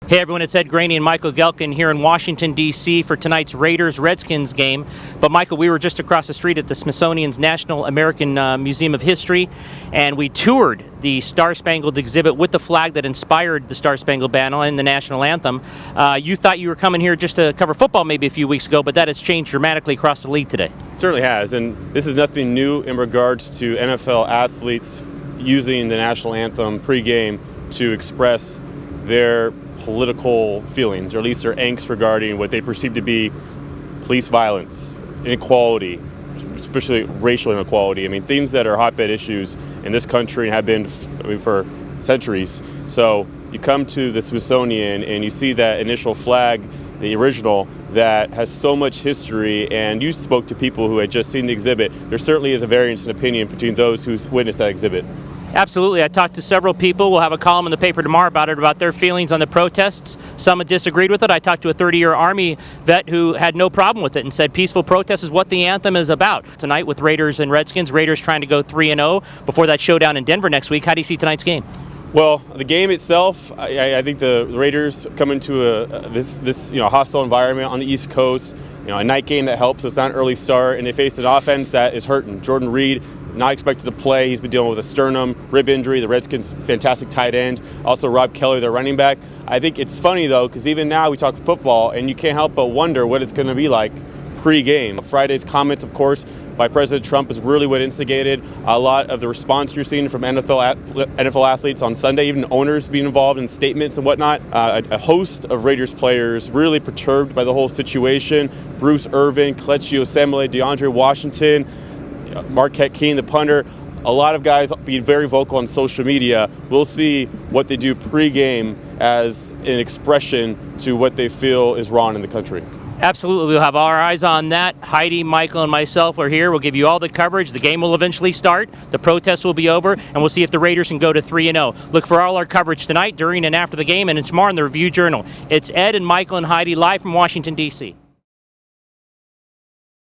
Hey everyone, it's Ed Graney and Michael Gehlken here in Washington, D.C. for tonight's Raiders-Redskins game. But Michael, we were just across the street at the Smithsonian's National American Museum of History, and we toured the StarSpangled Exhibit with the flag that inspired the StarSpangled Banner and the national anthem. You thought you were coming here just to cover football maybe a few weeks ago, but that has changed dramatically across the league today. It certainly has, and this is nothing new in regards to NFL athletes using the national anthem pregame to express their political feelings, or at least their angst regarding what they perceive to be police violence, inequality, especially racial inequality. I mean, things that are hotbed issues in this country and have been for centuries. So you come to the Smithsonian and you see that initial flag, the original, that has so much history, and you spoke to people who had just seen the exhibit. There certainly is a variance in opinion between those who witnessed that exhibit. Absolutely. I talked to several people. We'll have a column in the paper tomorrow about their feelings on the protests. Some had disagreed with it. I talked to a 30-year Army vet who had no problem with it and said peaceful protest is what the anthem is about. Tonight with Raiders and Redskins, Raiders trying to go 3-0 before that showdown in Denver next week. How do you see tonight's game? Well, the game itself, I think the Raiders come into this hostile environment on the East Coast. A night game that helps. So it's not an early start, and they face an offense that is hurting. Jordan Reed, not expected to play. He's been dealing with a sternum rib injury. The Redskins' fantastic tight end. Also Rob Kelly, their running back. I think it's funny, though, because even now we talk football, and you can't help but wonder what it's going to be like pre-game. Friday's comments, of course, by President Trump is really what instigated a lot of the response you're seeing from NFL athletes on Sunday, even owners being involved in statements and whatnot. A host of Raiders players really perturbed by the whole situation. Bruce Irvin, Kelechi Osemele, DeAndre Washington, Marquette King, the punter, a lot of guys being very vocal on social media. We'll see what they do pre-game as an expression to what they feel is wrong in the country. Absolutely. We'll have our eyes on that. Heidi, Michael, and myself are here. We'll give you all the coverage. The game will eventually start. The protest will be over, and we'll see if the Raiders can go to 3-0. Look for all our coverage tonight, during, and after the game, and tomorrow in the Review Journal. It's Ed and Michael and Heidi live from Washington, D.C.